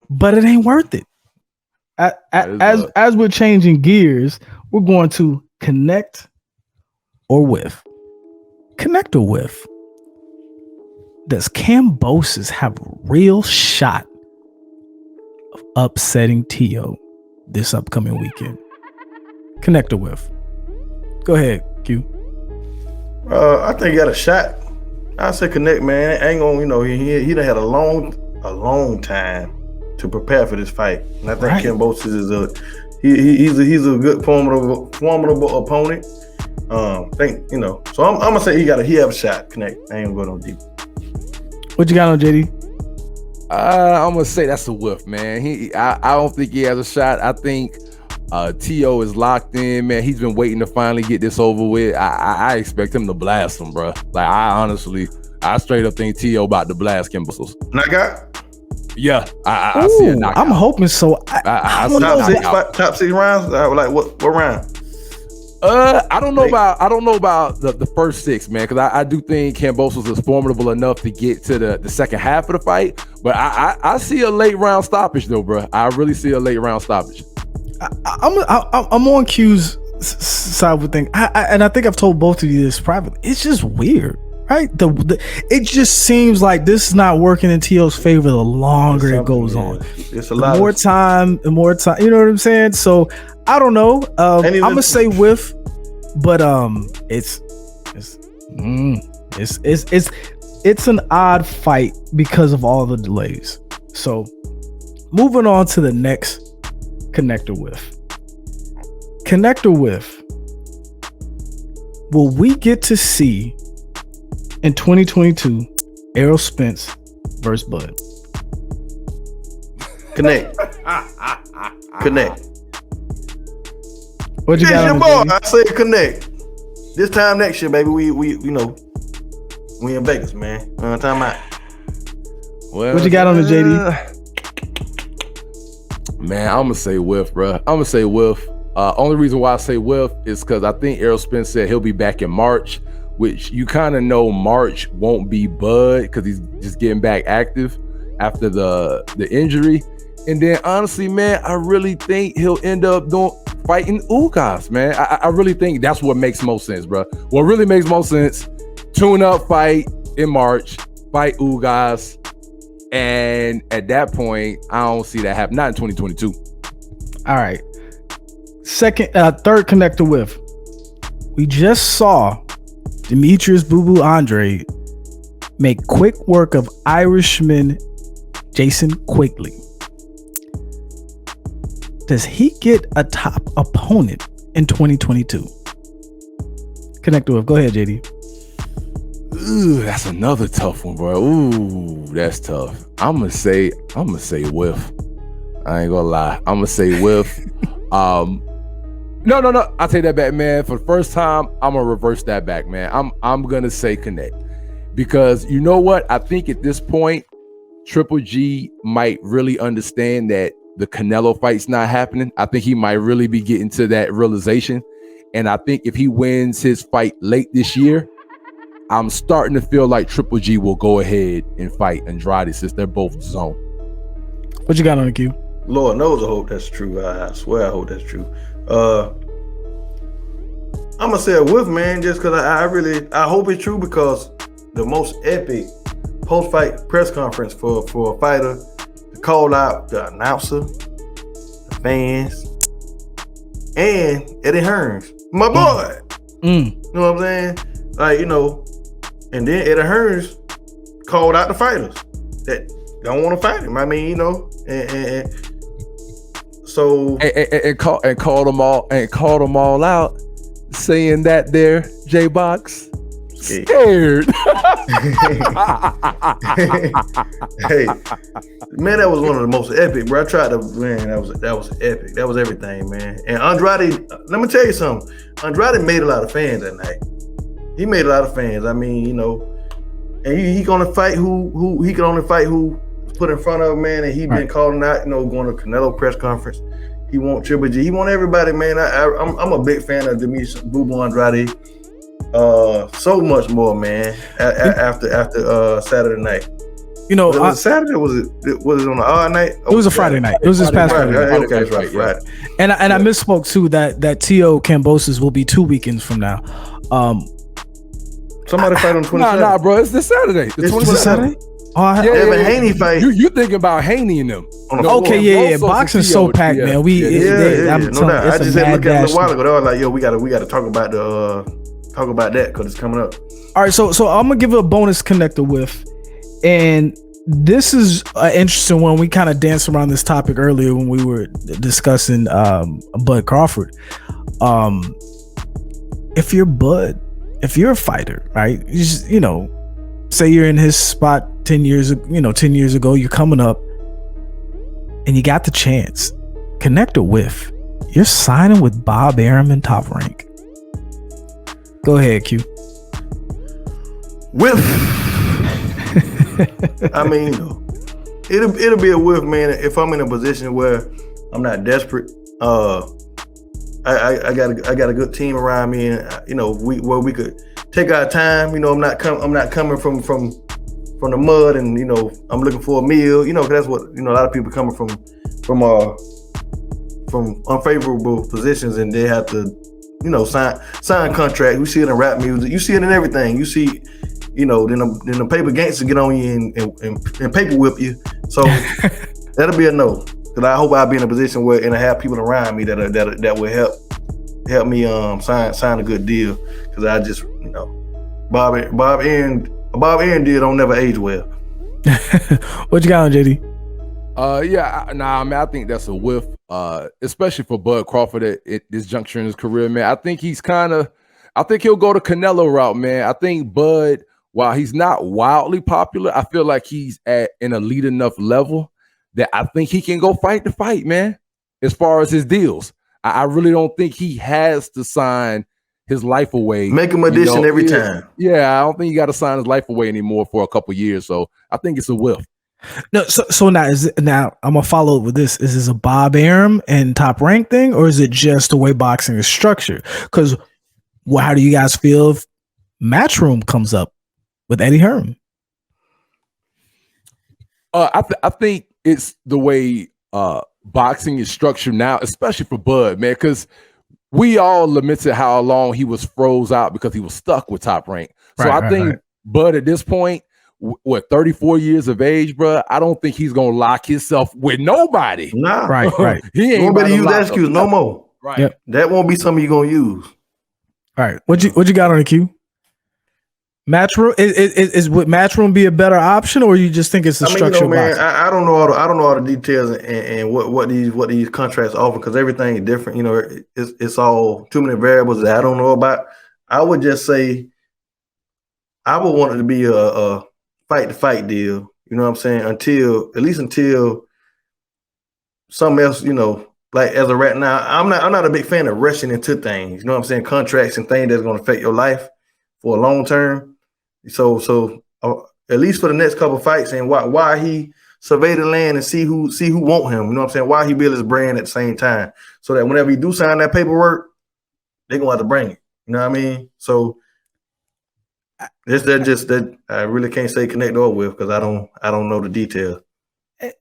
but it ain't worth it. As we're changing gears, we're going to connect or whiff. Connect or whiff. Does Kambosos have a real shot of upsetting Tio this upcoming weekend? Connect or whiff. Go ahead, Q. I think he got a shot. I say connect, man. Ain't gonna, he done had a long time to prepare for this fight, and I think Kambosos is he's a good formidable opponent. So I'm gonna say he have a shot. Connect. I ain't gonna go no deep. What you got on JD? I'm gonna say that's a whiff, man. I don't think he has a shot. I think Tio is locked in, man. He's been waiting to finally get this over with. I expect him to blast him, bro. Like I straight up think Tio about to blast Kambosos. Knockout? Yeah, I see a knockout. I'm hoping so. Top six rounds? Like what round? I don't know about the first six, man, because I do think Kambosos is formidable enough to get to the second half of the fight. But I see a late round stoppage though, bro. I really see a late round stoppage. I'm on Q's side with things, and I think I've told both of you this privately. It's just weird, right? It just seems like this is not working in Tio's favor the longer it goes on. It's a lot more time. You know what I'm saying? So I don't know. I'm gonna say whiff, but it's an odd fight because of all the delays. So moving on to the next connector whiff. Connector whiff. Will we get to see in 2022 Errol Spence versus Bud? Connect. What you got on your boy? I say connect. This time next year, baby, we in Vegas, man. Time out. Well, what you got on the JD? Man, I'm gonna say whiff, bro. I'm gonna say whiff. Only reason why I say whiff is because I think Errol Spence said he'll be back in March, which you kind of know March won't be Bud because he's just getting back active after the injury. And then honestly, man, I really think he'll end up fighting Ugas, man. I really think that's what makes most sense, bro. What really makes most sense, tune up fight in March, fight Ugas. And at that point, I don't see that happen. Not in 2022. All right. Third connector whiff. We just saw Demetrius Boo Boo Andre make quick work of Irishman Jason Quigley. Does he get a top opponent in 2022? Connector whiff. Go ahead, JD. Ooh, that's another tough one, bro. Ooh, that's tough. I'm gonna say whiff. I ain't gonna lie. I'm gonna say whiff. No. I'll take that back, man. For the first time, I'm gonna reverse that back, man. I'm gonna say connect. Because you know what? I think at this point, Triple G might really understand that the Canelo fight's not happening. I think he might really be getting to that realization. And I think if he wins his fight late this year, I'm starting to feel like Triple G will go ahead and fight Andrade since they're both zone. What you got on the queue? Lord knows I hope that's true. I swear I hope that's true. I'm gonna say a whiff, man, just because I hope it's true, because the most epic post-fight press conference for a fighter to call out the announcer, the fans, and Eddie Hearns, my boy. You know what I'm saying? Like, and then Eddie Hearns called out the fighters that don't want to fight him. I mean, and so called them all out, saying that they're J-Box scared. Hey, man, that was one of the most epic, bro. I tried to, man, that was epic. That was everything, man. And Andrade, let me tell you something. Andrade made a lot of fans that night. He made a lot of fans. I mean, and he gonna fight who he can only fight who put in front of him, man. And he been calling out, going to Canelo press conference. He want Triple G. He want everybody, man. I'm a big fan of Demetrius Boo Boo Andrade. So much more, man. After Saturday night. You know, was it Saturday? Was it on the odd night? It was a Friday night. It was this past Friday. Okay, right, Friday. And I misspoke too. That T.O. Kambosos will be 2 weekends from now. Somebody fight on 27th. Nah, bro. It's this Saturday. It's this Saturday. Evan Haney fight. You thinking about Haney and them? Okay, yeah. Boxing's so packed, man. No doubt. I just had to look at it a little while ago. They were like, "Yo, we got to talk about that because it's coming up." All right, so I'm gonna give it a bonus connector with, and this is an interesting one. We kind of danced around this topic earlier when we were discussing Bud Crawford. If you're Bud, if you're a fighter, right? You just, say you're in his spot 10 years ago, you're coming up and you got the chance. Connect or whiff. You're signing with Bob Arum and Top Rank. Go ahead, Q. Whiff. I mean, it'll be a whiff, man. If I'm in a position where I'm not desperate, I got a good team around me, and where we could take our time. I'm not coming from the mud, and I'm looking for a meal. That's what a lot of people coming from unfavorable positions, and they have to sign contracts. We see it in rap music. You see it in everything. You see, then the paper gangsters get on you and paper whip you. So that'll be a no. Cause I hope I'll be in a position where and I have people around me that will help me sign a good deal. Cause I just Bob Arum deal don't never age well. What you got on, JD? I think that's a whiff, especially for Bud Crawford at this juncture in his career, man. I think he'll go the Canelo route, man. I think Bud, while he's not wildly popular, I feel like he's at an elite enough level that I think he can go fight the fight, man. As far as his deals, I really don't think he has to sign his life away. Make him audition every time. Yeah, I don't think he got to sign his life away anymore for a couple years. So I think it's a whiff. No, so now I'm gonna follow up with this. Is this a Bob Arum and Top Rank thing, or is it just the way boxing is structured? Because how do you guys feel if Matchroom comes up with Eddie Hearn? I think it's the way boxing is structured now, especially for Bud, man, because we all lamented how long he was froze out because he was stuck with Top Rank. So I think Bud at this point, 34 years of age, bro, I don't think he's gonna lock himself with nobody. Nah, right. He ain't gonna use that excuse no more. Right. Yep. That won't be something you're gonna use. All right. What you got on the queue? Matchroom is would Matchroom be a better option, or you just think it's a structured box? I don't know all the details and what these contracts offer, because everything is different. It's all too many variables that I don't know about. I would just say I would want it to be a fight to fight deal. You know what I'm saying? Until something else. Like as of right now, I'm not a big fan of rushing into things. You know what I'm saying? Contracts and things that's going to affect your life for a long term. So at least for the next couple of fights, and why he survey the land and see who want him. You know what I'm saying? Why he build his brand at the same time, so that whenever he do sign that paperwork, they're gonna have to bring it. You know what I mean? So that I really can't say connect or with, because I don't know the details.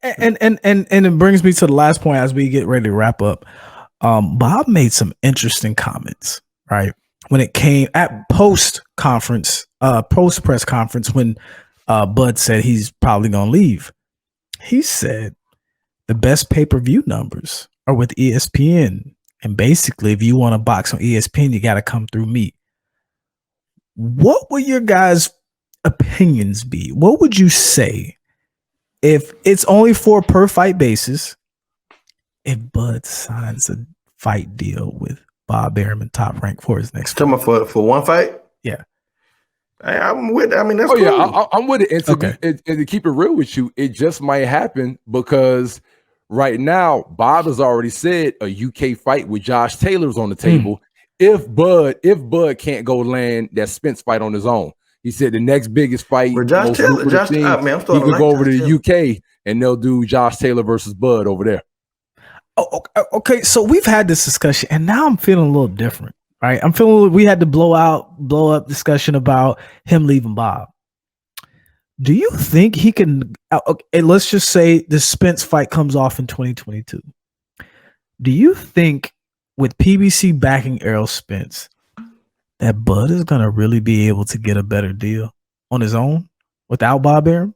And it brings me to the last point as we get ready to wrap up. Bob made some interesting comments, right? When it came at post press conference, when Bud said he's probably gonna leave, he said the best pay-per-view numbers are with ESPN, and basically, if you want to box on ESPN, you got to come through me. What would your guys' opinions be? What would you say if it's only for a per fight basis? If Bud signs a fight deal with Bob Arum and Top Rank for his next fight. For one fight? Yeah. I'm with it. I mean, that's cool. Yeah, I'm with it. And to keep it real with you, it just might happen because right now, Bob has already said a UK fight with Josh Taylor's on the table. If Bud can't go land that Spence fight on his own. He said the next biggest fight, he could go over to the UK and they'll do Josh Taylor versus Bud over there. Oh, okay. So we've had this discussion, and now I'm feeling a little different, right? I'm feeling we had the blow up discussion about him leaving Bob. Do you think he can? Okay, let's just say the Spence fight comes off in 2022. Do you think with PBC backing Errol Spence that Bud is going to really be able to get a better deal on his own without Bob Arum?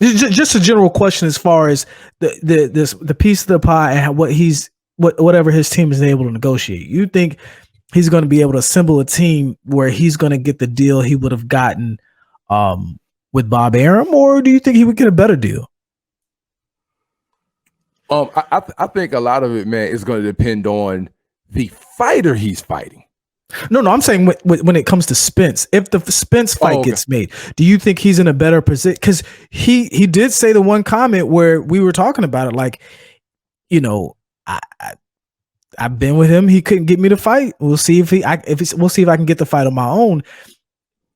Just a general question as far as the piece of the pie and whatever his team is able to negotiate. You think he's going to be able to assemble a team where he's going to get the deal he would have gotten with Bob Arum, or do you think he would get a better deal? I think a lot of it, man, is going to depend on the fighter he's fighting. No, I'm saying when it comes to Spence, if the Spence fight gets made, do you think he's in a better position? Because he did say the one comment where we were talking about it, like, I've been with him. He couldn't get me to fight. We'll see we'll see if I can get the fight on my own.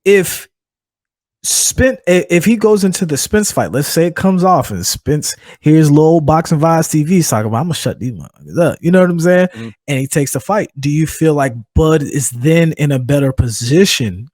If he goes into the Spence fight, let's say it comes off and Spence, here's little Boxing Vibez TV talking about, I'm gonna shut these motherfuckers up. You know what I'm saying? Mm-hmm. And he takes the fight. Do you feel like Bud is then in a better position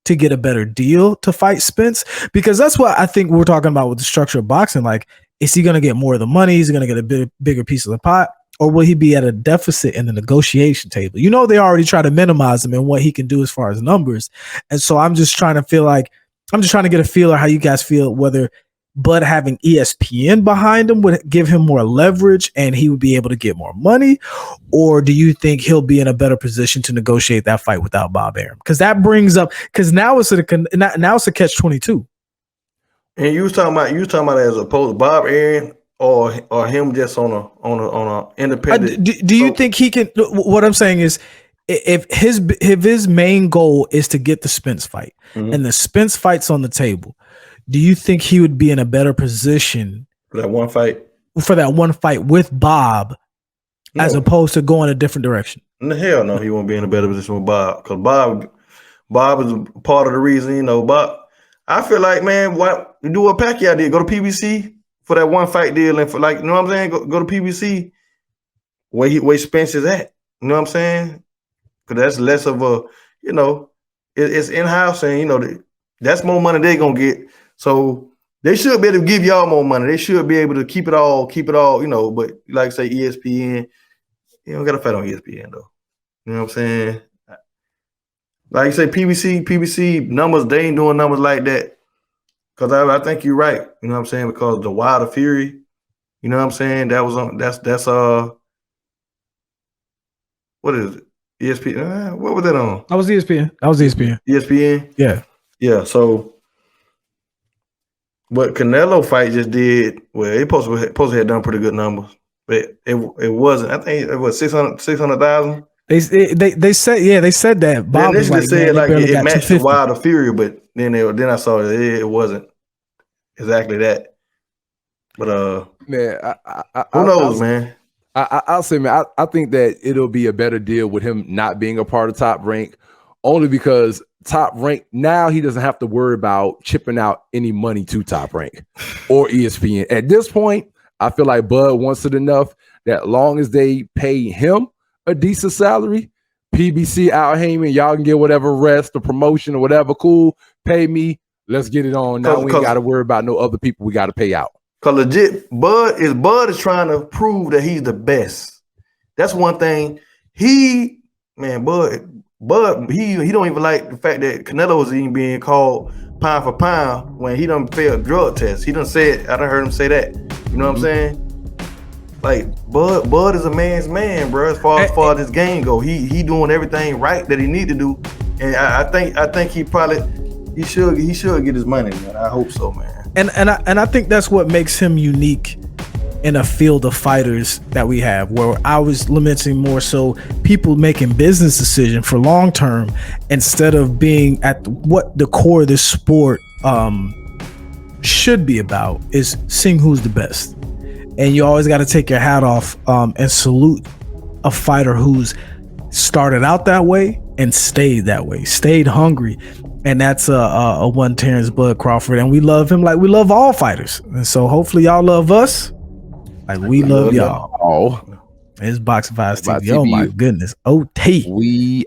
to get a better deal to fight Spence? Because that's what I think we're talking about with the structure of boxing. Like, is he gonna get more of the money? Is he gonna get a bigger piece of the pot? Or will he be at a deficit in the negotiation table? They already try to minimize him and what he can do as far as numbers. And so I'm just trying to get a feel of how you guys feel, whether Bud having ESPN behind him would give him more leverage and he would be able to get more money. Or do you think he'll be in a better position to negotiate that fight without Bob Arum? Because that brings up, because now it's a catch-22. And you was talking about as opposed to Bob Arum or him just on a independent. Do you think he can? What I'm saying is, if his main goal is to get the Spence fight, mm-hmm. and the Spence fight's on the table, do you think he would be in a better position for that one fight? For that one fight with Bob, as opposed to going a different direction? Hell no, he won't be in a better position with Bob, because Bob is part of the reason. Bob. I feel like, man, you do what Pacquiao did, go to PBC for that one fight deal, and for, like, you know what I'm saying, go to PBC where Spence is at. You know what I'm saying? Because that's less of a, it's in-house, and, that's more money they're going to get. So they should be able to give y'all more money. They should be able to keep it all, but like say ESPN, you don't got to fight on ESPN, though. You know what I'm saying? Like you say, PBC numbers, they ain't doing numbers like that. Because I think you're right. You know what I'm saying? Because the Wilder Fury, you know what I'm saying? That was on, that's what is it? ESPN. What was that on? I was ESPN. ESPN? Yeah. Yeah. So what Canelo fight just did, well, it supposed to have done pretty good numbers. But it wasn't. I think it was 600,000. They said that. Bob was like, said like it matched the Wilder Fury, but then I saw it wasn't exactly that. But man, who knows, man? I'll say, man, I think that it'll be a better deal with him not being a part of Top Rank, only because Top Rank now he doesn't have to worry about chipping out any money to Top Rank or ESPN. At this point, I feel like Bud wants it enough that long as they pay him a decent salary, PBC out Heyman, y'all can get whatever rest or promotion or whatever, cool, pay me, let's get it on. Now we ain't got to worry about no other people we got to pay out. Because legit, Bud is trying to prove that he's the best. That's one thing. Bud, he don't even like the fact that Canelo is even being called pound for pound when he done failed drug tests. He done said, I done heard him say that. You know what I'm saying? Like, Bud is a man's man, bro. As far as this game go, he doing everything right that he need to do, and I think he should get his money, man. I hope so, man. And I think that's what makes him unique in a field of fighters that we have, where I was lamenting more so people making business decisions for long term instead of being at what the core of this sport should be about, is seeing who's the best. And you always got to take your hat off and salute a fighter who's started out that way and stayed that way, stayed hungry. And that's a one Terrence Bud Crawford. And we love him like we love all fighters. And so hopefully y'all love us like we love y'all. Oh, it's Boxing Vibez TV. Oh my goodness. OT. We